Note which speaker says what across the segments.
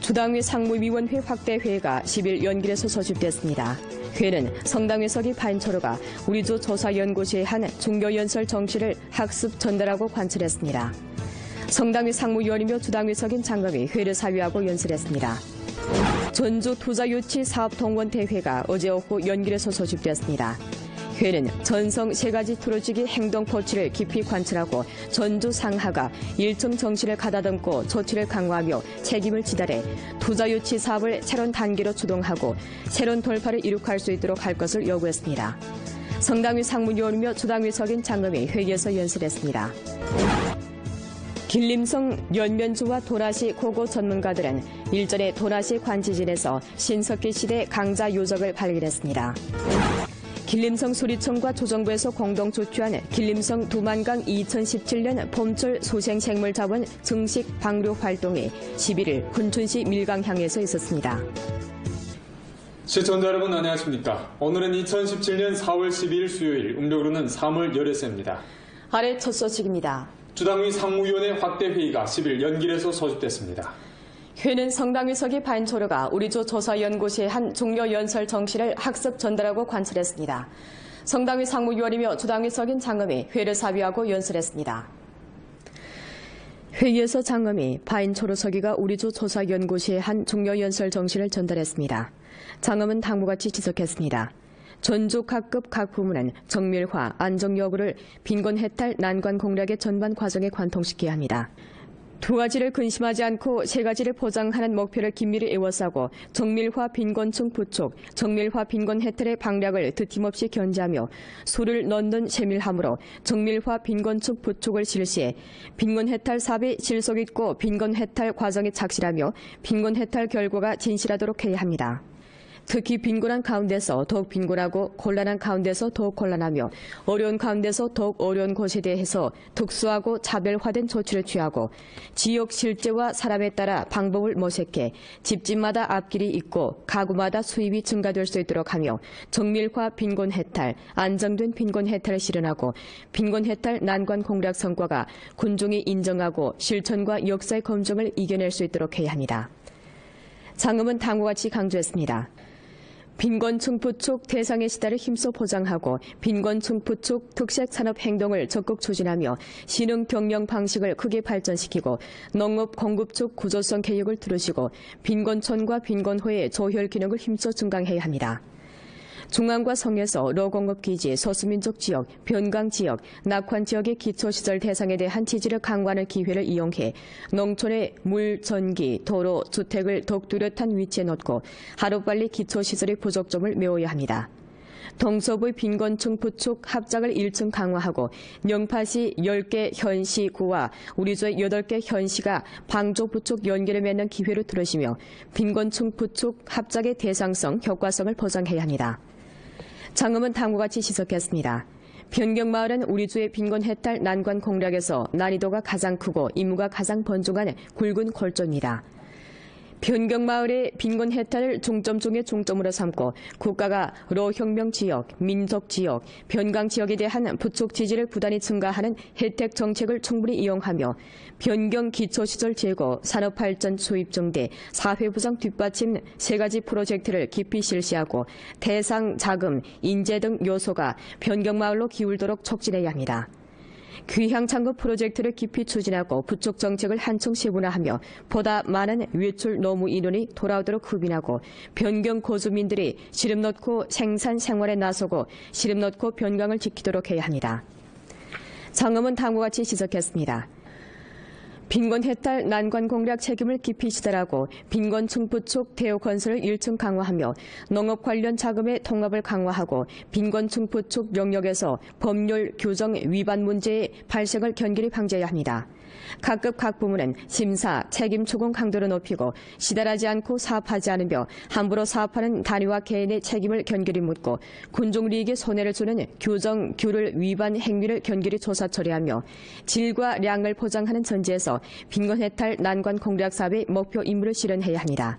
Speaker 1: 주당위 상무위원회 확대회가 10일 연길에서 소집됐습니다. 회는 성당위석이 반초로가 우리조 조사연구소의 한 종교연설 정시를 학습 전달하고 관철했습니다. 성당위 상무위원이며 주당위석인 장검이 회를 사위하고 연설했습니다. 전주 투자유치 사업동원대회가 어제 오후 연길에서 소집됐습니다. 회는 전성 세 가지 투로지기 행동 포치를 깊이 관찰하고 전주 상하가 일정 정신을 가다듬고 조치를 강화하며 책임을 지달해 투자유치 사업을 새로운 단계로 주동하고 새로운 돌파를 이룩할 수 있도록 할 것을 요구했습니다. 성당위 상무위원이며 주당위석인 장검이 회의에서 연설했습니다. 길림성 연면주와 도라시 고고 전문가들은 일전에 도라시 관지진에서 신석기 시대 강자 유적을 발견했습니다. 길림성 수리청과 조정부에서 공동 주최한 길림성 두만강 2017년 봄철 소생생물자원 증식 방류 활동이 11일 군춘시 밀강향에서 있었습니다.
Speaker 2: 시청자 여러분 안녕하십니까. 오늘은 2017년 4월 12일 수요일, 음력으로는 3월 13일입니다.
Speaker 1: 아래 첫 소식입니다.
Speaker 2: 주당위 상무위원회 확대회의가 10일 연길에서 소집됐습니다.
Speaker 1: 회는 성당위석이 반초로가 우리조 조사연구소의 한 종료연설 정시를 학습 전달하고 관철했습니다. 성당위 상무위원이며 주당위석인 장검이 회를 사위하고 연설했습니다. 회의에서 장검이 반초로서기가 우리조 조사연구소의 한 종료연설 정시를 전달했습니다. 장검은 다음과같이 지적했습니다. 전주 각급 각 부문은 정밀화, 안정 여부를 빈곤 해탈 난관 공략의 전반 과정에 관통시켜야 합니다. 두 가지를 근심하지 않고 세 가지를 보장하는 목표를 긴밀히 에워싸고 정밀화 빈곤층 부촉, 정밀화 빈곤 해탈의 방략을 드팀없이 견제하며 수를 넣는 세밀함으로 정밀화 빈곤층 부촉을 실시해 빈곤 해탈 사업이 실속 있고 빈곤 해탈 과정이 착실하며 빈곤 해탈 결과가 진실하도록 해야 합니다. 특히 빈곤한 가운데서 더욱 빈곤하고 곤란한 가운데서 더욱 곤란하며 어려운 가운데서 더욱 어려운 곳에 대해서 특수하고 차별화된 조치를 취하고 지역 실제와 사람에 따라 방법을 모색해 집집마다 앞길이 있고 가구마다 수입이 증가될 수 있도록 하며 정밀화 빈곤 해탈, 안정된 빈곤 해탈을 실현하고 빈곤 해탈 난관 공략 성과가 군중이 인정하고 실천과 역사의 검증을 이겨낼 수 있도록 해야 합니다. 장검은 다음과 같이 강조했습니다. 빈곤층 부촉 대상의 시대를 힘써 보장하고 빈곤층 부촉 특색 산업 행동을 적극 추진하며 신흥 경영 방식을 크게 발전시키고 농업 공급 쪽 구조성 개혁을 두르시고 빈곤촌과 빈곤호의 조혈 기능을 힘써 증강해야 합니다. 중앙과 성에서 로공업기지, 소수민족 지역, 변강 지역, 낙환 지역의 기초시설 대상에 대한 지지를 강화하는 기회를 이용해 농촌의 물, 전기, 도로, 주택을 더욱 뚜렷한 위치에 놓고 하루빨리 기초시설의 부족점을 메워야 합니다. 동서부의 빈곤층 부촉 합작을 1층 강화하고 영파시 10개 현시구와 우리조의 8개 현시가 방조 부촉 연계를 맺는 기회를 두르시며 빈곤층 부촉 합작의 대상성, 효과성을 보장해야 합니다. 장검은 다음과 같이 지적했습니다. 변경마을은 우리주의 빈곤 해탈 난관 공략에서 난이도가 가장 크고 임무가 가장 번중한 굵은 골조입니다. 변경마을의 빈곤 해탈을 중점 중의 중점으로 삼고 국가가 로혁명 지역, 민족 지역, 변강 지역에 대한 부촉 지지를 부단히 증가하는 혜택 정책을 충분히 이용하며 변경 기초시설 제고, 산업발전 수입 증대, 사회부상 뒷받침 세 가지 프로젝트를 깊이 실시하고 대상, 자금, 인재 등 요소가 변경마을로 기울도록 촉진해야 합니다. 귀향 창급 프로젝트를 깊이 추진하고 부촉 정책을 한층 세분화하며 보다 많은 외출 노무 인원이 돌아오도록 흡인하고 변경 고주민들이 시름 넣고 생산 생활에 나서고 시름 넣고 변강을 지키도록 해야 합니다. 장검은 다음과 같이 지적했습니다. 빈곤 해탈 난관 공략 책임을 깊이 시달하고 빈곤층 부촉 대우 건설을 1층 강화하며 농업 관련 자금의 통합을 강화하고 빈곤층 부촉 영역에서 법률 규정 위반 문제의 발생을 견고히 방지해야 합니다. 각급 각 부문은 심사, 책임 추궁 강도를 높이고 시달하지 않고 사업하지 않으며 함부로 사업하는 단위와 개인의 책임을 견고히 묻고 군중리익에 손해를 주는 규정, 규를 위반 행위를 견고히 조사 처리하며 질과 량을 보장하는 전제에서 빈곤 해탈 난관 공략 사업의 목표 임무를 실현해야 합니다.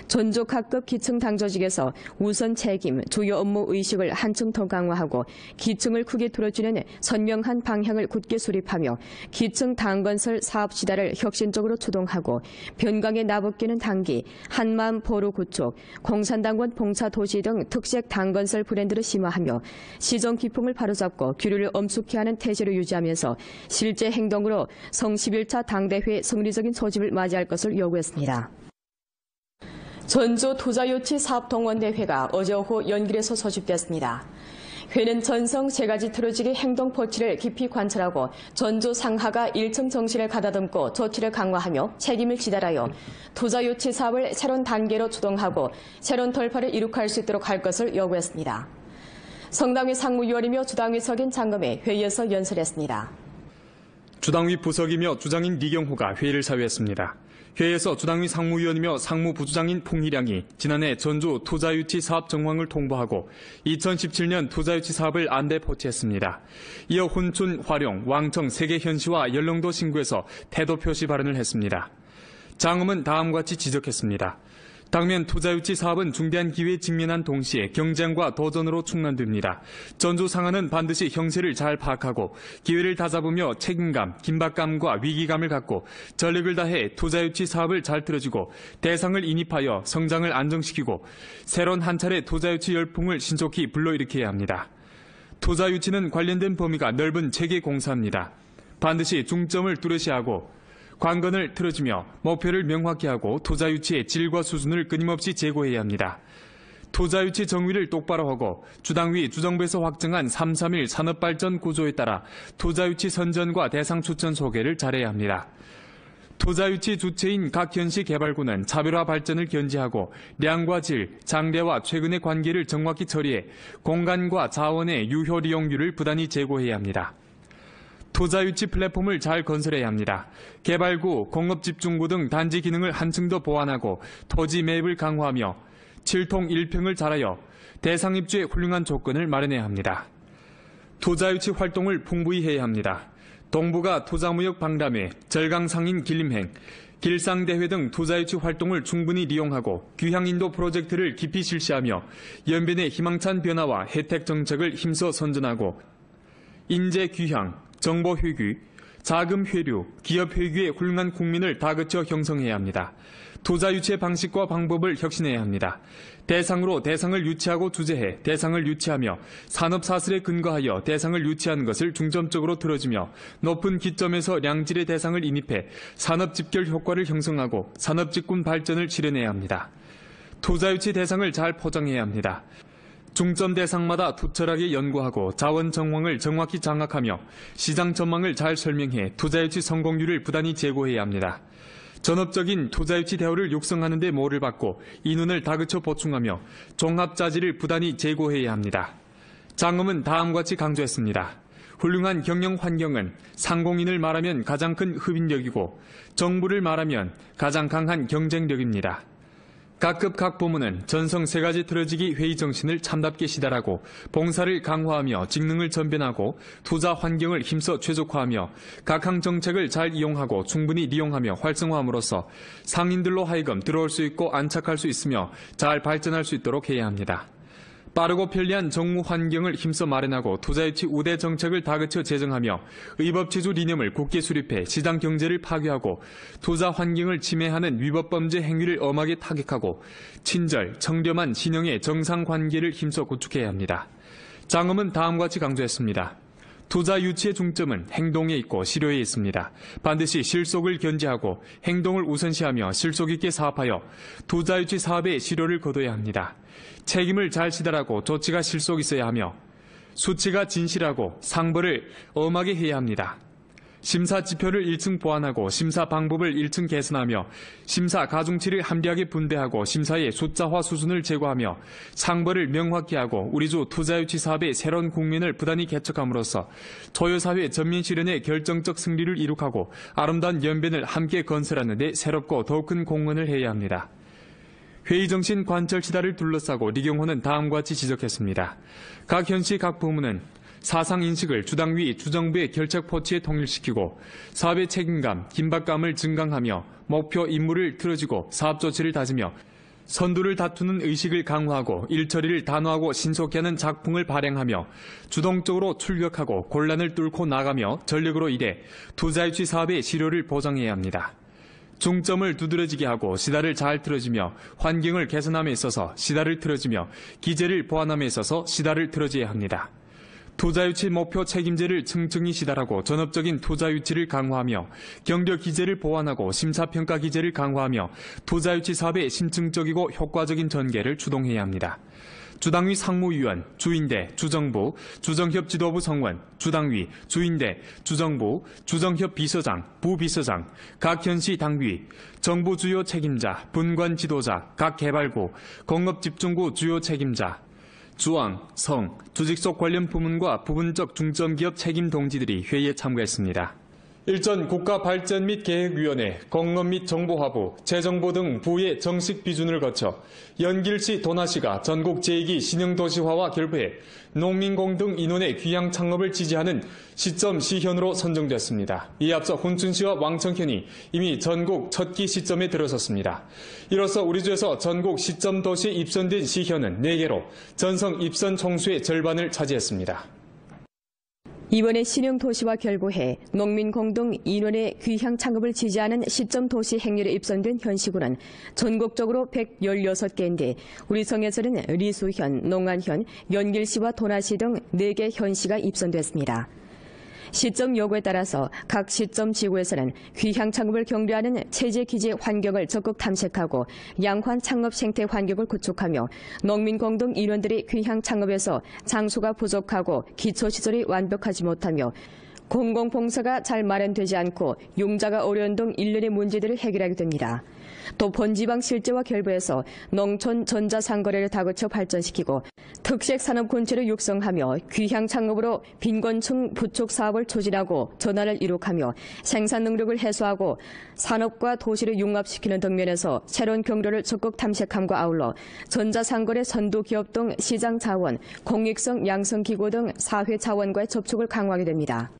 Speaker 1: 전조 각급 기층 당조직에서 우선 책임, 주요 업무 의식을 한층 더 강화하고 기층을 크게 들어주는 선명한 방향을 굳게 수립하며 기층 당건설 사업 시다를 혁신적으로 추동하고 변강에 나붙기는 단기, 한마음 포로 구축, 공산당원 봉사도시 등 특색 당건설 브랜드를 심화하며 시정 기풍을 바로잡고 규류를 엄숙히 하는 태세를 유지하면서 실제 행동으로 성 11차 당대회 승리적인 소집을 맞이할 것을 요구했습니다. 전주 투자유치 사업동원대회가 어제 오후 연길에서 소집됐습니다. 회는 전성 세 가지 틀어지기 행동 포치를 깊이 관찰하고 전주 상하가 1층 정신을 가다듬고 조치를 강화하며 책임을 지달하여 투자유치 사업을 새로운 단계로 주동하고 새로운 돌파를 이룩할 수 있도록 할 것을 요구했습니다. 성당위 상무위원이며 주당위 석인 장검회 회의에서 연설했습니다.
Speaker 2: 주당위 부석이며 주장인 리경호가 회의를 사회했습니다. 회의에서 주당위 상무위원이며 상무부주장인 풍희량이 지난해 전주 투자유치 사업 정황을 통보하고 2017년 투자유치 사업을 안대 포치했습니다. 이어 훈춘, 화룡, 왕청 세계 현시와 연령도 신구에서 태도 표시 발언을 했습니다. 장엄은 다음과 같이 지적했습니다. 당면 투자유치 사업은 중대한 기회에 직면한 동시에 경쟁과 도전으로 충만됩니다. 전주 상하는 반드시 형세를 잘 파악하고 기회를 다잡으며 책임감, 긴박감과 위기감을 갖고 전력을 다해 투자유치 사업을 잘 틀어주고 대상을 인입하여 성장을 안정시키고 새로운 한 차례 투자유치 열풍을 신속히 불러일으켜야 합니다. 투자유치는 관련된 범위가 넓은 체계 공사입니다. 반드시 중점을 뚜렷이 하고 관건을 틀어주며 목표를 명확히 하고 투자유치의 질과 수준을 끊임없이 제고해야 합니다. 투자유치 정의를 똑바로 하고 주당위, 주정부에서 확정한 3.3.1 산업발전 구조에 따라 투자유치 선전과 대상 추천 소개를 잘해야 합니다. 투자유치 주체인 각 현시 개발구는 차별화 발전을 견지하고 량과 질, 장래와 최근의 관계를 정확히 처리해 공간과 자원의 유효 이용률을 부단히 제고해야 합니다. 투자유치 플랫폼을 잘 건설해야 합니다. 개발구, 공업집중구 등 단지 기능을 한층 더 보완하고 토지 매입을 강화하며 7통 1평을 잘하여 대상 입주에 훌륭한 조건을 마련해야 합니다. 투자유치 활동을 풍부히 해야 합니다. 동부가 투자무역 박람회, 절강상인 길림행, 길상대회 등 투자유치 활동을 충분히 이용하고 귀향인도 프로젝트를 깊이 실시하며 연변의 희망찬 변화와 혜택 정책을 힘써 선전하고 인재 귀향, 정보 회귀, 자금 회류, 기업 회귀의 훌륭한 국민을 다그쳐 형성해야 합니다. 투자 유치의 방식과 방법을 혁신해야 합니다. 대상으로 대상을 유치하고 주재해 대상을 유치하며 산업 사슬에 근거하여 대상을 유치하는 것을 중점적으로 들어주며 높은 기점에서 량질의 대상을 인입해 산업 집결 효과를 형성하고 산업 직군 발전을 실현해야 합니다. 투자 유치 대상을 잘 포장해야 합니다. 중점 대상마다 투철하게 연구하고 자원 정황을 정확히 장악하며 시장 전망을 잘 설명해 투자유치 성공률을 부단히 제고해야 합니다. 전업적인 투자유치 대우를 육성하는 데 모를 받고 인원을 다그쳐 보충하며 종합자질을 부단히 제고해야 합니다. 장엄은 다음과 같이 강조했습니다. 훌륭한 경영 환경은 상공인을 말하면 가장 큰 흡인력이고 정부를 말하면 가장 강한 경쟁력입니다. 각급 각 부문은 전성 세 가지 틀어지기 회의 정신을 참답게 시달하고 봉사를 강화하며 직능을 전변하고 투자 환경을 힘써 최적화하며 각항 정책을 잘 이용하고 충분히 이용하며 활성화함으로써 상인들로 하여금 들어올 수 있고 안착할 수 있으며 잘 발전할 수 있도록 해야 합니다. 빠르고 편리한 정무 환경을 힘써 마련하고 투자유치 우대 정책을 다그쳐 제정하며 의법체주 이념을 굳게 수립해 시장 경제를 파괴하고 투자 환경을 침해하는 위법범죄 행위를 엄하게 타격하고 친절, 청렴한 신형의 정상 관계를 힘써 구축해야 합니다. 장엄은 다음과 같이 강조했습니다. 투자 유치의 중점은 행동에 있고 실효에 있습니다. 반드시 실속을 견지하고 행동을 우선시하며 실속 있게 사업하여 투자 유치 사업의 실효를 거둬야 합니다. 책임을 잘 시달하고 조치가 실속 있어야 하며 수치가 진실하고 상벌을 엄하게 해야 합니다. 심사 지표를 1층 보완하고 심사 방법을 1층 개선하며 심사 가중치를 합리하게 분배하고 심사의 숫자화 수준을 제고하며 상벌을 명확히 하고 우리주 투자유치 사업의 새로운 국면을 부단히 개척함으로써 토요사회 전면 실현의 결정적 승리를 이룩하고 아름다운 연변을 함께 건설하는 데 새롭고 더욱 큰 공헌을 해야 합니다. 회의 정신 관철 시다를 둘러싸고 리경호는 다음과 같이 지적했습니다. 각 현시 각 부문은 사상 인식을 주당위, 주정부의 결책 포치에 통일시키고 사업의 책임감, 긴박감을 증강하며 목표 임무를 틀어지고 사업 조치를 다지며 선두를 다투는 의식을 강화하고 일처리를 단호하고 신속히 하는 작풍을 발행하며 주동적으로 출격하고 곤란을 뚫고 나가며 전력으로 일해 투자유치 사업의 실효를 보장해야 합니다. 중점을 두드러지게 하고 시다를 잘 틀어지며 환경을 개선함에 있어서 시다를 틀어지며 기재를 보완함에 있어서 시다를 틀어져야 합니다. 투자유치 목표 책임제를 층층이 시달하고 전업적인 투자유치를 강화하며 경력 기재를 보완하고 심사평가 기재를 강화하며 투자유치 사업의 심층적이고 효과적인 전개를 주동해야 합니다. 주당위 상무위원, 주인대, 주정부, 주정협 지도부 성원, 주당위, 주인대, 주정부, 주정협 비서장, 부비서장, 각 현시 당위, 정부 주요 책임자, 분관 지도자, 각 개발구, 공업집중구 주요 책임자, 주왕, 성, 주직속 관련 부문과 부분적 중점기업 책임 동지들이 회의에 참가했습니다. 일전 국가발전 및 계획위원회, 공업 및 정보화부, 재정부 등 부의 정식 비준을 거쳐 연길시 도나시가 전국 제2기 신형도시화와 결부해 농민공등 인원의 귀향 창업을 지지하는 시점 시현으로 선정됐습니다. 이에 앞서 훈춘시와 왕청현이 이미 전국 첫 기 시점에 들어섰습니다. 이로써 우리주에서 전국 시점 도시에 입선된 시현은 4개로 전성 입선 총수의 절반을 차지했습니다.
Speaker 1: 이번에 신형 도시와 결부해 농민 공동 인원의 귀향 창업을 지지하는 시점 도시 행렬에 입선된 현시구는 전국적으로 116개인데 우리 성에서는 리수현, 농안현, 연길시와 도나시 등 4개 현시가 입선됐습니다. 시점 요구에 따라서 각 시점 지구에서는 귀향 창업을 경뢰하는 체제 기재 환경을 적극 탐색하고 양환 창업 생태 환경을 구축하며 농민 공동 인원들이 귀향 창업에서 장소가 부족하고 기초시설이 완벽하지 못하며 공공봉사가 잘 마련되지 않고 융자가 어려운 등 일련의 문제들을 해결하게 됩니다. 또 본지방 실제와 결부해서 농촌 전자상거래를 다그쳐 발전시키고 특색산업 군체를 육성하며 귀향 창업으로 빈곤층 부축 사업을 추진하고 전환을 이룩하며 생산 능력을 해소하고 산업과 도시를 융합시키는 등 면에서 새로운 경로를 적극 탐색함과 아울러 전자상거래 선도 기업 등 시장 자원, 공익성 양성기구 등 사회 자원과의 접촉을 강화하게 됩니다.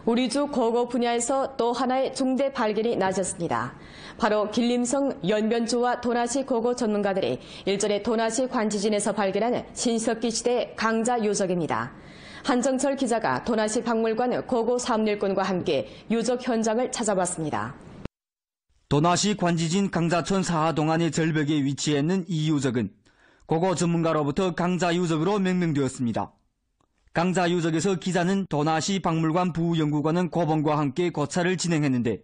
Speaker 1: 우리주 고고 분야에서 또 하나의 중대 발견이 나졌습니다. 바로 길림성 연변주와 도나시 고고 전문가들이 일전에 도나시 관지진에서 발견한 신석기 시대 강자 유적입니다. 한정철 기자가 도나시 박물관 고고 사업일꾼과 함께 유적 현장을 찾아봤습니다.
Speaker 3: 도나시 관지진 강자촌 사하동안의 절벽에 위치해 있는 이 유적은 고고 전문가로부터 강자 유적으로 명명되었습니다. 강자 유적에서 기자는 도나시 박물관 부연구관은 고범과 함께 고찰을 진행했는데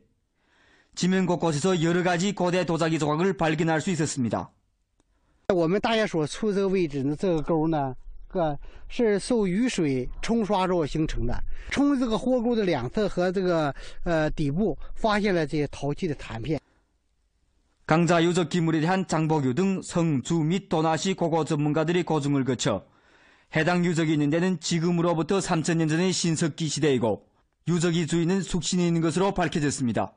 Speaker 3: 지면 곳곳에서 여러 가지 고대 도자기 조각을 발견할 수 있었습니다.
Speaker 4: 我们大雁所处这个位置呢，这个沟呢，是受雨水冲刷之后形成的。冲这个豁沟的两侧和这个底部发现了这些陶器的残片。
Speaker 3: 강자 유적 기물에 대한 장보교 등 성, 주 및 도나시 고고 전문가들이 고증을 거쳐 해당 유적이 있는 데는 지금으로부터 3000년 전의 신석기 시대이고 유적이 주인은 숙신이 있는 것으로 밝혀졌습니다.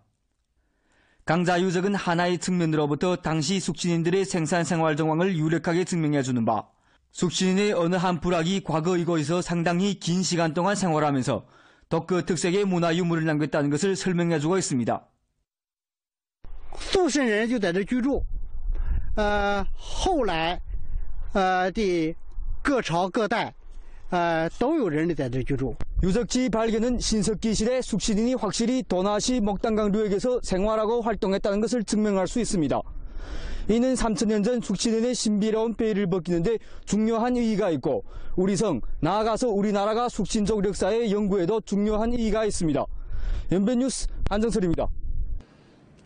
Speaker 3: 강자 유적은 하나의 측면으로부터 당시 숙신인들의 생산 생활 정황을 유력하게 증명해주는 바 숙신인의 어느 한 부락이 과거 이곳에서 상당히 긴 시간 동안 생활하면서 독그 특색의 문화 유물을 남겼다는 것을 설명해주고 있습니다.
Speaker 4: 宿慎人就在这居住，后来的各朝各代都有人在这居住。
Speaker 3: 유적지 발견은 신석기 시대 숙신인이 확실히 도나시 목단강 류역에서 생활하고 활동했다는 것을 증명할 수 있습니다. 이는 3000년 전 숙신인의 신비로운 베일을 벗기는데 중요한 의의가 있고 우리 성, 나아가서 우리나라가 숙신족 역사의 연구에도 중요한 의의가 있습니다. 연변뉴스 안정설입니다.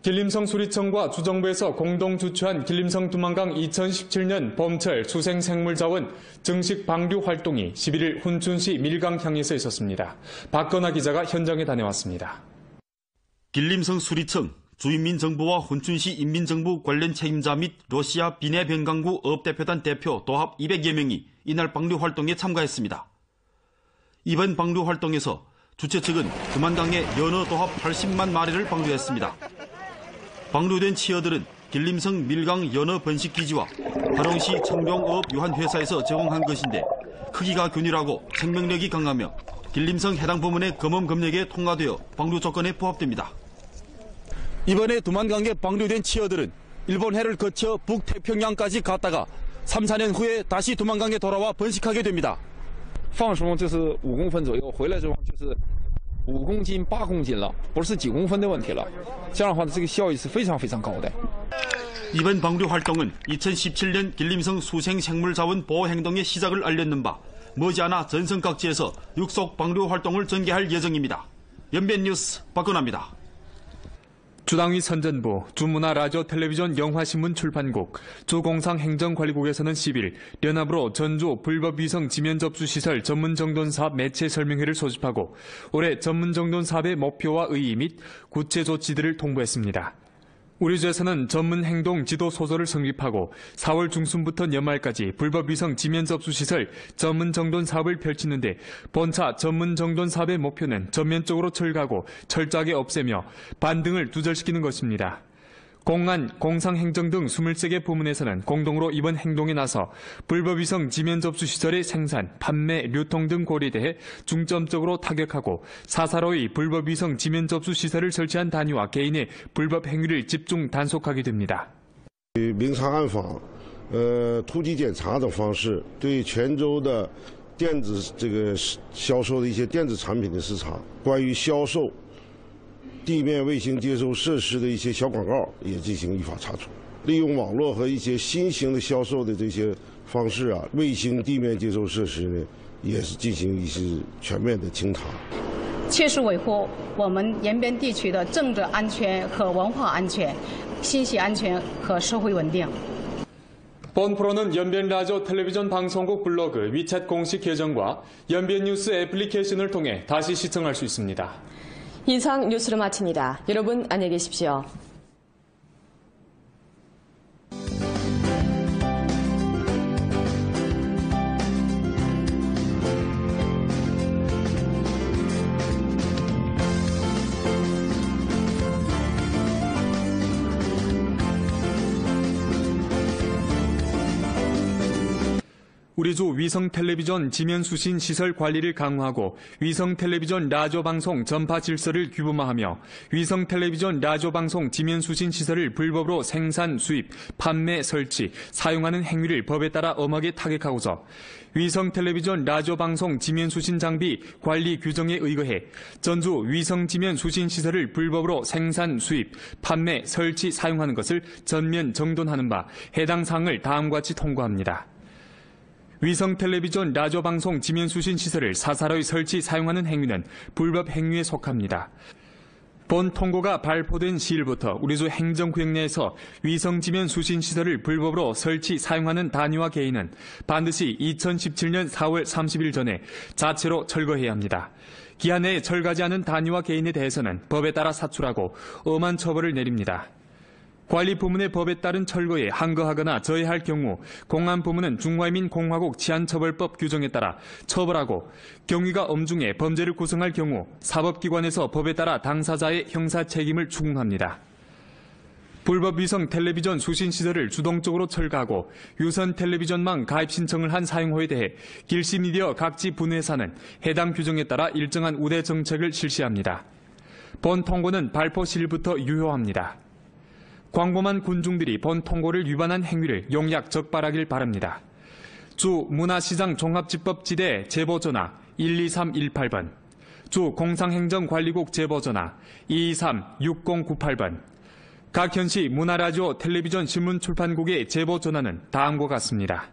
Speaker 2: 길림성 수리청과 주정부에서 공동 주최한 길림성 두만강 2017년 봄철 수생생물자원 정식 방류 활동이 11일 훈춘시 밀강향에서 있었습니다. 박건아 기자가 현장에 다녀왔습니다.
Speaker 5: 길림성 수리청, 주인민정부와 훈춘시 인민정부 관련 책임자 및 러시아 비내변강구 업대표단 대표 도합 200여 명이 이날 방류 활동에 참가했습니다. 이번 방류 활동에서 주최 측은 두만강의 연어 도합 80만 마리를 방류했습니다. 방류된 치어들은 길림성 밀강 연어 번식기지와 하롱시 청룡어업 유한회사에서 제공한 것인데 크기가 균일하고 생명력이 강하며 길림성 해당 부문의 검험 검역에 통과되어 방류 조건에 부합됩니다.
Speaker 6: 이번에 두만강에 방류된 치어들은 일본 해를 거쳐 북태평양까지 갔다가 3, 4년 후에 다시 도망강에 돌아와 번식하게 됩니다.
Speaker 7: 放时候就是5公分左右，回来之后就是5公斤、8公斤了，不是几公分的问题了。这样的话，这个效益是非常非常高的。
Speaker 5: 이번 방류 활동은 2017년 길림성 수생생물자원 보호행동의 시작을 알렸는 바 머지않아 전성 각지에서 육속 방류 활동을 전개할 예정입니다. 연변뉴스 박건아입니다.
Speaker 2: 주당위 선전부, 주문화라디오 텔레비전 영화신문 출판국, 주공상행정관리국에서는 10일 연합으로 전주 불법위성 지면접수시설 전문정돈사업 매체 설명회를 소집하고 올해 전문정돈사업의 목표와 의의 및 구체 조치들을 통보했습니다. 우리 주에서는 전문행동 지도 소설을 성립하고 4월 중순부터 연말까지 불법위성 지면접수시설 전문정돈 사업을 펼치는데 본차 전문정돈 사업의 목표는 전면적으로 철거하고 철저하게 없애며 반등을 두절시키는 것입니다. 공안, 공상행정 등 23개 부문에서는 공동으로 이번 행동에 나서 불법위성 지면접수시설의 생산, 판매, 유통 등 고리에 대해 중점적으로 타격하고 사사로이 불법위성 지면접수시설을 설치한 단위와 개인의 불법 행위를 집중 단속하게 됩니다.
Speaker 8: 明察暗访、突击检查等方式，对泉州的电子销售的一些电子产品的市场，关于销售 地面卫星接收设施的一些小广告也进行依法查处，利用网络和一些新型的销售的这些方式啊，卫星地面接收设施呢也是进行一些全面的清查，
Speaker 9: 切实维护我们延边地区的政治安全和文化安全、信息安全和社会稳定。
Speaker 2: 본 프로는 연변 라디오 텔레비전 방송국 블로그 위챗 공식 계정과 연변 뉴스 애플리케이션을 통해 다시 시청할 수 있습니다.
Speaker 1: 이상 뉴스를 마칩니다. 여러분 안녕히 계십시오.
Speaker 2: 우리 주 위성 텔레비전 지면 수신 시설 관리를 강화하고 위성 텔레비전 라디오 방송 전파 질서를 규범화하며 위성 텔레비전 라디오 방송 지면 수신 시설을 불법으로 생산, 수입, 판매, 설치, 사용하는 행위를 법에 따라 엄하게 타격하고자 위성 텔레비전 라디오 방송 지면 수신 장비 관리 규정에 의거해 전주 위성 지면 수신 시설을 불법으로 생산, 수입, 판매, 설치, 사용하는 것을 전면 정돈하는 바 해당 사항을 다음과 같이 통고합니다. 위성 텔레비전 라디오 방송 지면 수신 시설을 사사로이 설치 사용하는 행위는 불법 행위에 속합니다. 본 통고가 발표된 시일부터 우리주 행정구역 내에서 위성 지면 수신 시설을 불법으로 설치 사용하는 단위와 개인은 반드시 2017년 4월 30일 전에 자체로 철거해야 합니다. 기한 내에 철거하지 않은 단위와 개인에 대해서는 법에 따라 사출하고 엄한 처벌을 내립니다. 관리 부문의 법에 따른 철거에 항거하거나 저해할 경우 공안부문은 중화민공화국 치안처벌법 규정에 따라 처벌하고 경위가 엄중해 범죄를 구성할 경우 사법기관에서 법에 따라 당사자의 형사 책임을 추궁합니다. 불법 위성 텔레비전 수신시설을 주동적으로 철거하고 유선 텔레비전망 가입 신청을 한 사용호에 대해 길시미디어 각지 분회사는 해당 규정에 따라 일정한 우대 정책을 실시합니다. 본 통고는 발표 시일부터 유효합니다. 광범한 군중들이 본 통고를 위반한 행위를 용약 적발하길 바랍니다. 주 문화시장 종합집법지대 제보전화 12318번, 주 공상행정관리국 제보전화 2236098번, 각 현시 문화라디오 텔레비전 신문출판국의 제보전화는 다음과 같습니다.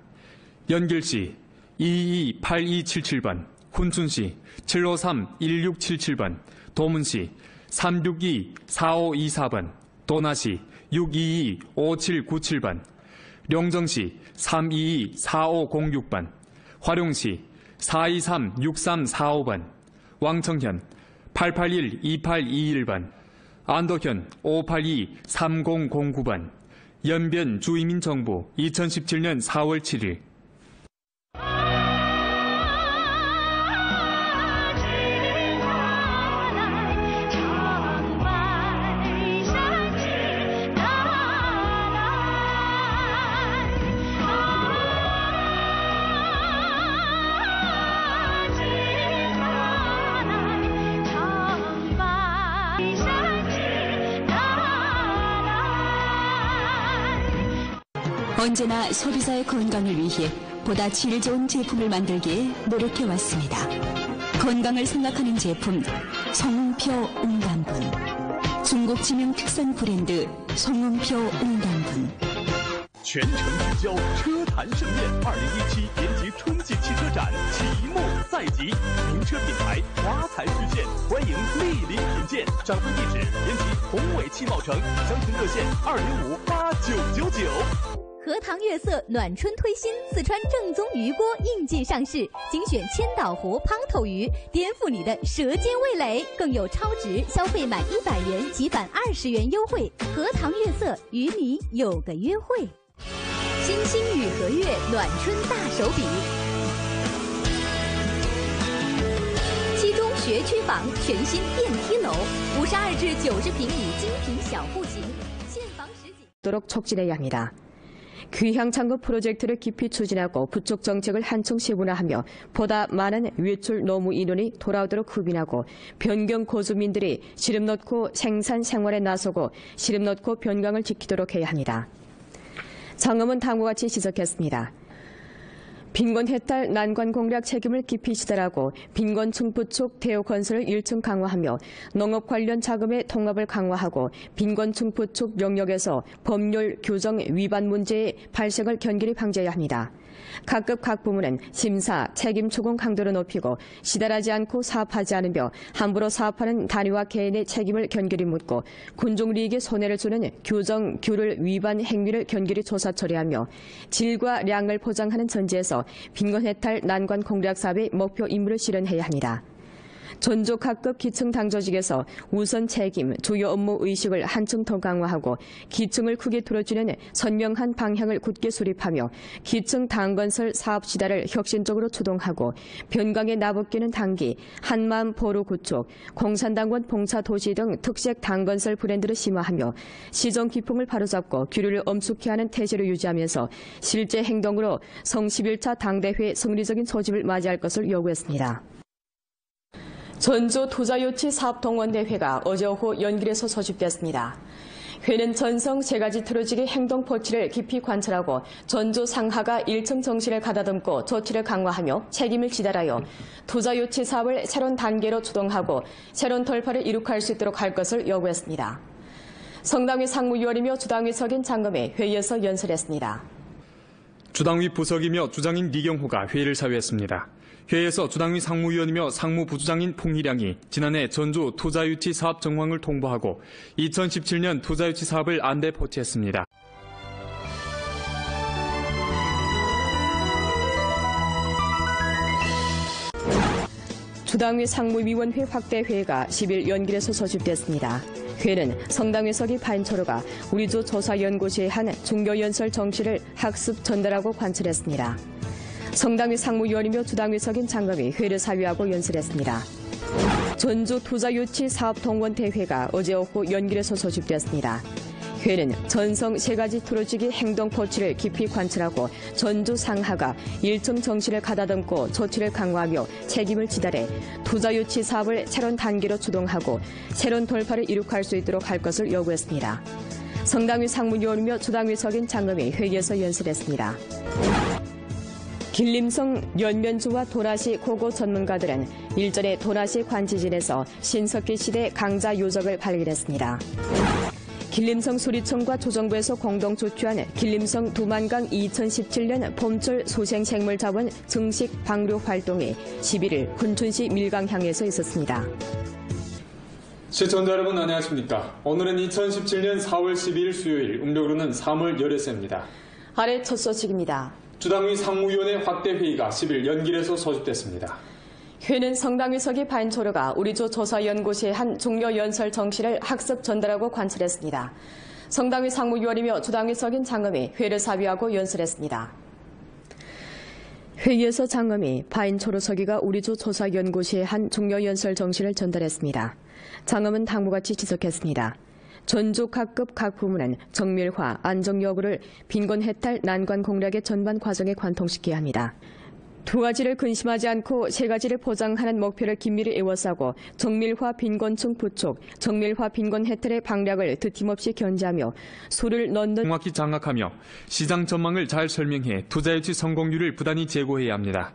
Speaker 2: 연길시 228277번, 훈춘시 7531677번, 도문시 3624524번, 도나시 6225797번, 령정시 3224506번, 화룡시 4236345번, 왕청현 8812821번, 안도현 5823009번, 연변 주이민정부 2017년 4월 7일.
Speaker 10: 언제나 소비자의 건강을 위해 보다 질 좋은 제품을 만들기에 노력해왔습니다. 건강을 생각하는 제품 송웅표 응담분, 중국 지명 특산 브랜드 송웅표 응담분.
Speaker 11: 全城聚焦车坛盛宴，2017延吉春季汽车展启幕在即，名车品牌华彩实现，欢迎莅临品鉴。展会地址：延吉宏伟汽贸城，详情热线2058999。
Speaker 12: 荷塘月色暖春推新，四川正宗鱼锅应季上市，精选千岛湖胖头鱼，颠覆你的舌尖味蕾，更有超值消费满100元即返20元优惠。荷塘月色与你有个约会。星星与和悦暖春大手笔，七中学区房全新电梯楼，52至90平米精品小户型，现房实景。
Speaker 1: 도록 촉진해야 합니다. 귀향 창구 프로젝트를 깊이 추진하고 부족 정책을 한층 세분화하며 보다 많은 외출 노무 인원이 돌아오도록 흡인하고 변경 고수민들이 시름 넣고 생산 생활에 나서고 시름 넣고 변강을 지키도록 해야 합니다. 장엄은 다음과 같이 지적했습니다. 빈곤 해탈 난관 공략 책임을 깊이 시달하고 빈곤층 부축 대우 건설을 1층 강화하며 농업 관련 자금의 통합을 강화하고 빈곤층 부축 영역에서 법률 규정 위반 문제의 발생을 견결히 방지해야 합니다. 각급 각 부문은 심사, 책임 추궁 강도를 높이고 시달하지 않고 사업하지 않으며 함부로 사업하는 단위와 개인의 책임을 견결히 묻고 군중리익에 손해를 주는 규정, 규를 위반 행위를 견결히 조사 처리하며 질과 량을 보장하는 전제에서 빈곤 해탈 난관 공략 사업의 목표 임무를 실현해야 합니다. 전조 각급 기층 당조직에서 우선 책임, 주요 업무 의식을 한층 더 강화하고 기층을 크게 들어주는 선명한 방향을 굳게 수립하며 기층 당건설 사업 시달을 혁신적으로 추동하고 변강에 나붙기는 단기, 한마음 보루 구축, 공산당원 봉사도시 등 특색 당건설 브랜드를 심화하며 시정 기풍을 바로잡고 규류를 엄숙히 하는 태세를 유지하면서 실제 행동으로 성 11차 당대회 승리적인 소집을 맞이할 것을 요구했습니다. 전주 투자유치 사업동원대회가 어제 오후 연길에서 소집됐습니다. 회는 전성 세 가지 틀어지기 행동 포치를 깊이 관찰하고 전주 상하가 1층 정신을 가다듬고 조치를 강화하며 책임을 지달하여 투자유치 사업을 새로운 단계로 추동하고 새로운 돌파를 이룩할 수 있도록 할 것을 요구했습니다. 성당위 상무위원이며 주당위 석인 장검회 회의에서 연설했습니다.
Speaker 2: 주당위 부석이며 주장인 리경호가 회의를 사유했습니다. 회의에서 주당위 상무위원이며 상무부주장인 풍희량이 지난해 전주 투자유치 사업 정황을 통보하고 2017년 투자유치 사업을 안대 포치했습니다.
Speaker 1: 주당위 상무위원회 확대회의가 10일 연길에서 소집됐습니다. 회는 성당위석이 파인초로가 우리주 조사연구소에 한 중요연설 정시를 학습 전달하고 관찰했습니다. 성당위 상무위원이며 주당위석인 장검이 회를 사유하고 연설했습니다. 전주 투자유치 사업동원대회가 어제 오후 연길에서 소집됐습니다. 회는 전성 세 가지 틀어지기 행동 포치를 깊이 관찰하고 전주 상하가 1층 정신을 가다듬고 조치를 강화하며 책임을 지달해 투자유치 사업을 새로운 단계로 추동하고 새로운 돌파를 이룩할 수 있도록 할 것을 요구했습니다. 성당위 상무위원이며 주당위석인 장검이 회의에서 연설했습니다. 길림성 연면주와 도라시 고고 전문가들은 일전에 도라시 관지진에서 신석기 시대 강자 유적을 발견했습니다. 길림성 수리청과 조정부에서 공동 주최한 길림성 두만강 2017년 봄철 소생생물자원 증식 방류 활동이 11일 군춘시 밀강향에서 있었습니다.
Speaker 2: 시청자 여러분 안녕하십니까. 오늘은 2017년 4월 12일 수요일, 음력으로는 3월 열흘째입니다.
Speaker 1: 아래 첫 소식입니다.
Speaker 2: 주당위 상무위원회 확대회의가 10일 연길에서 소집됐습니다.
Speaker 1: 회는 성당위석이 바인초르가 우리주 조사연구소에 한 중요연설 정시를 학습 전달하고 관찰했습니다. 성당위 상무위원이며 주당위석인 장검이 회를 사위하고 연설했습니다. 회의에서 장검이 바인초르 서기가 우리주 조사연구소에 한 중요연설 정시를 전달했습니다. 장검은 다음과 같이 지적했습니다. 전주 각급 각 부문은 정밀화, 안정 여부를 빈곤 해탈 난관 공략의 전반 과정에 관통시켜야 합니다. 두 가지를 근심하지 않고 세 가지를 보장하는 목표를 긴밀히 에워싸고 정밀화 빈곤층 부족, 정밀화 빈곤 해탈의 방략을 드팀없이 견지하며 수를 넣는
Speaker 2: 정확히 장악하며 시장 전망을 잘 설명해 투자유치 성공률을 부단히 제고해야 합니다.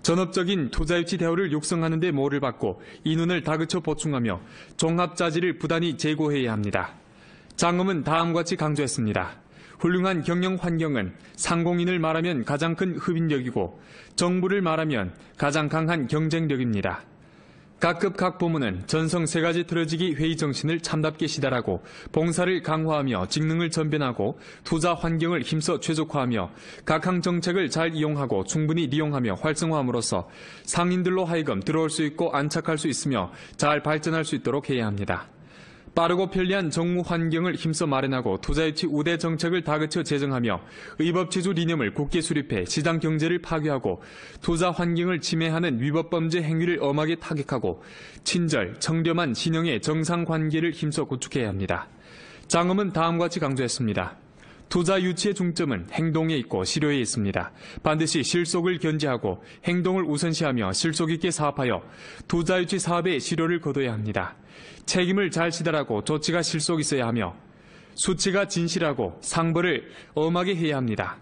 Speaker 2: 전업적인 투자유치 대우를 육성하는 데 모를 받고 인원을 다그쳐 보충하며 종합자질을 부단히 제고해야 합니다. 장엄은 다음과 같이 강조했습니다. 훌륭한 경영 환경은 상공인을 말하면 가장 큰 흡인력이고 정부를 말하면 가장 강한 경쟁력입니다. 각급 각 부문은 전성 세 가지 틀어지기 회의 정신을 참답게 시달하고 봉사를 강화하며 직능을 전변하고 투자 환경을 힘써 최적화하며 각항 정책을 잘 이용하고 충분히利用하며 활성화함으로써 상인들로 하여금 들어올 수 있고 안착할 수 있으며 잘 발전할 수 있도록 해야 합니다. 빠르고 편리한 정무 환경을 힘써 마련하고 투자유치 우대 정책을 다그쳐 제정하며 의법체조 리념을 굳게 수립해 시장 경제를 파괴하고 투자 환경을 침해하는 위법범죄 행위를 엄하게 타격하고 친절, 청렴한 신형의 정상 관계를 힘써 구축해야 합니다. 장엄은 다음과 같이 강조했습니다. 투자 유치의 중점은 행동에 있고 실효에 있습니다. 반드시 실속을 견지하고 행동을 우선시하며 실속 있게 사업하여 투자 유치 사업의 실효를 거둬야 합니다. 책임을 잘 시달하고 조치가 실속 있어야 하며 수치가 진실하고 상벌을 엄하게 해야 합니다.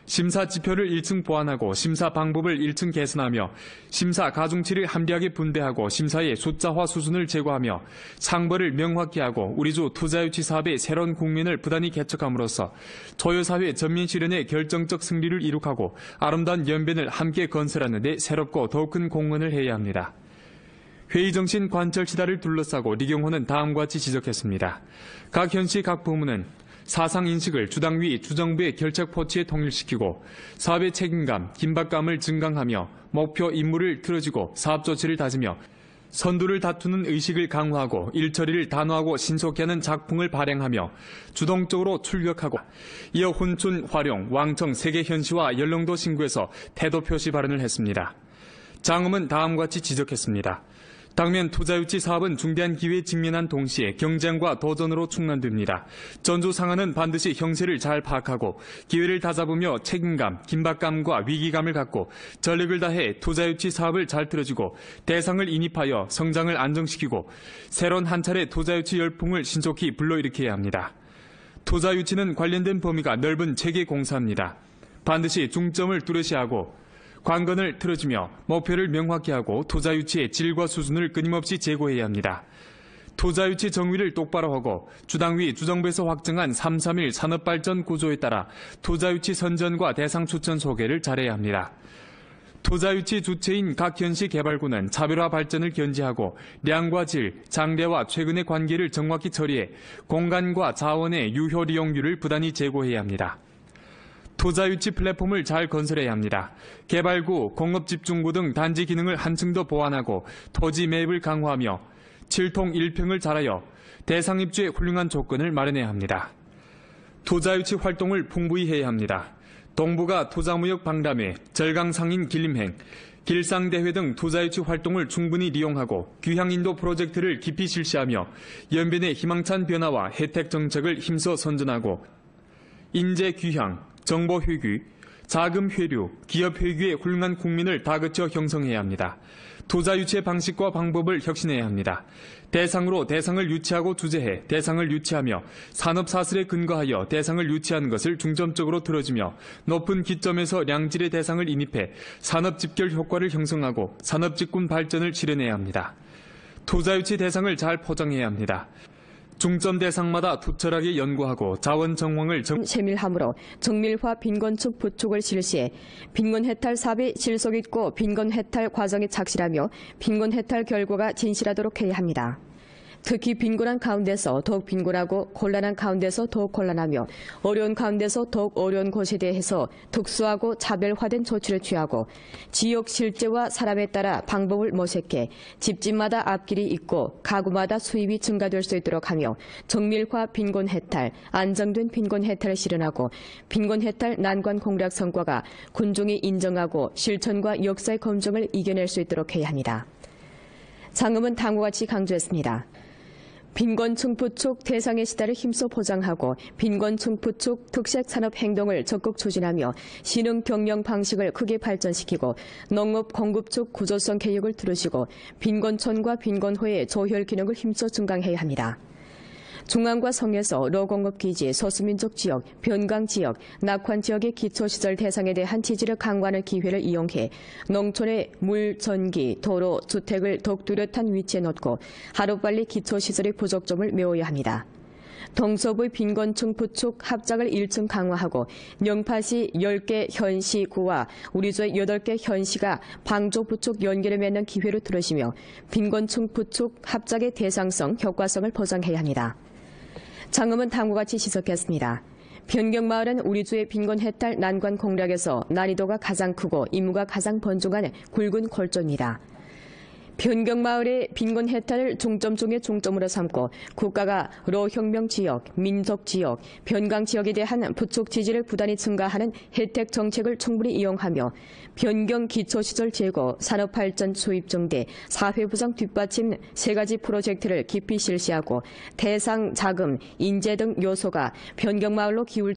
Speaker 2: 심사 지표를 1층 보완하고 심사 방법을 1층 개선하며 심사 가중치를 합리하게 분배하고 심사의 숫자화 수준을 제고하며 상벌을 명확히 하고 우리주 투자유치 사업의 새로운 국면을 부단히 개척함으로써 초유사회 전면 실현의 결정적 승리를 이룩하고 아름다운 연변을 함께 건설하는 데 새롭고 더욱 큰 공헌을 해야 합니다. 회의 정신 관철 시다를 둘러싸고 리경호는 다음과 같이 지적했습니다. 각 현시 각 부문은 사상 인식을 주당위 주정부의 결책 포치에 통일시키고 사업의 책임감, 긴박감을 증강하며 목표 임무를 틀어지고 사업 조치를 다지며 선두를 다투는 의식을 강화하고 일처리를 단호하고 신속히 하는 작풍을 발행하며 주동적으로 출격하고 이어 훈춘, 활용, 왕청 세계 현시와 연령도 신구에서 태도 표시 발언을 했습니다. 장엄은 다음과 같이 지적했습니다. 당면 투자유치 사업은 중대한 기회에 직면한 동시에 경쟁과 도전으로 충만됩니다. 전주 상하는 반드시 형세를 잘 파악하고 기회를 다잡으며 책임감, 긴박감과 위기감을 갖고 전력을 다해 투자유치 사업을 잘 틀어주고 대상을 인입하여 성장을 안정시키고 새로운 한 차례 투자유치 열풍을 신속히 불러일으켜야 합니다. 투자유치는 관련된 범위가 넓은 체계 공사입니다. 반드시 중점을 뚜렷이하고 관건을 틀어주며 목표를 명확히 하고 투자유치의 질과 수준을 끊임없이 제고해야 합니다. 투자유치 정의를 똑바로 하고 주당위 주정부에서 확정한 3.3.1 산업발전 구조에 따라 투자유치 선전과 대상 추천 소개를 잘해야 합니다. 투자유치 주체인 각 현시 개발구는 차별화 발전을 견지하고 량과 질, 장래와 최근의 관계를 정확히 처리해 공간과 자원의 유효 이용률을 부단히 제고해야 합니다. 투자유치 플랫폼을 잘 건설해야 합니다. 개발구, 공업집중구 등 단지 기능을 한층 더 보완하고 토지 매입을 강화하며 7통 1평을 잘하여 대상 입주의 훌륭한 조건을 마련해야 합니다. 투자유치 활동을 풍부히 해야 합니다. 동부가 투자무역 박람회, 절강상인 길림행, 길상대회 등 투자유치 활동을 충분히 이용하고 귀향인도 프로젝트를 깊이 실시하며 연변의 희망찬 변화와 혜택 정책을 힘써 선전하고 인재 귀향, 정보 회귀, 자금 회류, 기업 회귀의 훌륭한 국민을 다그쳐 형성해야 합니다. 투자 유치 방식과 방법을 혁신해야 합니다. 대상으로 대상을 유치하고 주재해 대상을 유치하며 산업 사슬에 근거하여 대상을 유치하는 것을 중점적으로 들어주며 높은 기점에서 량질의 대상을 인입해 산업 집결 효과를 형성하고 산업 직군 발전을 실현해야 합니다. 투자 유치 대상을 잘 포장해야 합니다. 중점 대상마다 투철하게 연구하고 자원 정황을
Speaker 1: 세밀함으로 정밀화 빈곤층 부축을 실시해 빈곤 해탈 사업이 실속 있고 빈곤 해탈 과정이 착실하며 빈곤 해탈 결과가 진실하도록 해야 합니다. 특히 빈곤한 가운데서 더욱 빈곤하고 곤란한 가운데서 더욱 곤란하며 어려운 가운데서 더욱 어려운 곳에 대해서 특수하고 차별화된 조치를 취하고 지역 실제와 사람에 따라 방법을 모색해 집집마다 앞길이 있고 가구마다 수입이 증가될 수 있도록 하며 정밀화 빈곤 해탈, 안정된 빈곤 해탈을 실현하고 빈곤 해탈 난관 공략 성과가 군중이 인정하고 실천과 역사의 검증을 이겨낼 수 있도록 해야 합니다. 장엄은 다음과 같이 강조했습니다. 빈곤 충푸축 대상의 시대를 힘써 보장하고 빈곤 충푸축 특색 산업 행동을 적극 추진하며 신흥 경영 방식을 크게 발전시키고 농업 공급축 구조성 개혁을 두루시고 빈곤촌과 빈곤호의 조혈 기능을 힘써 증강해야 합니다. 중앙과 성에서 로공업 기지, 소수민족 지역, 변강 지역, 낙환 지역의 기초시설 대상에 대한 지지력 강화하는 기회를 이용해 농촌의 물, 전기, 도로, 주택을 더욱 뚜렷한 위치에 놓고 하루빨리 기초시설의 부족점을 메워야 합니다. 동서부의 빈곤층 부축 합작을 1층 강화하고 영파시 10개 현시구와 우리주의 8개 현시가 방조 부축 연계를 맺는 기회로 들으시며 빈곤층 부축 합작의 대상성, 효과성을 보장해야 합니다. 장엄은 다음과 같이 지적했습니다. 변경마을은 우리주의 빈곤 해탈 난관 공략에서 난이도가 가장 크고 임무가 가장 번중한 굵은 골조입니다. 변경마을의 빈곤 해탈을 중점 중의 중점으로 삼고 국가가 로혁명 지역, 민족 지역, 변강 지역에 대한 부축 지지를 부단히 증가하는 혜택 정책을 충분히 이용하며 변경 기초시설 제고, 산업발전 수입 증대, 사회부상 뒷받침 3가지 프로젝트를 깊이 실시하고 대상 자금, 인재 등 요소가 변경마을로 기울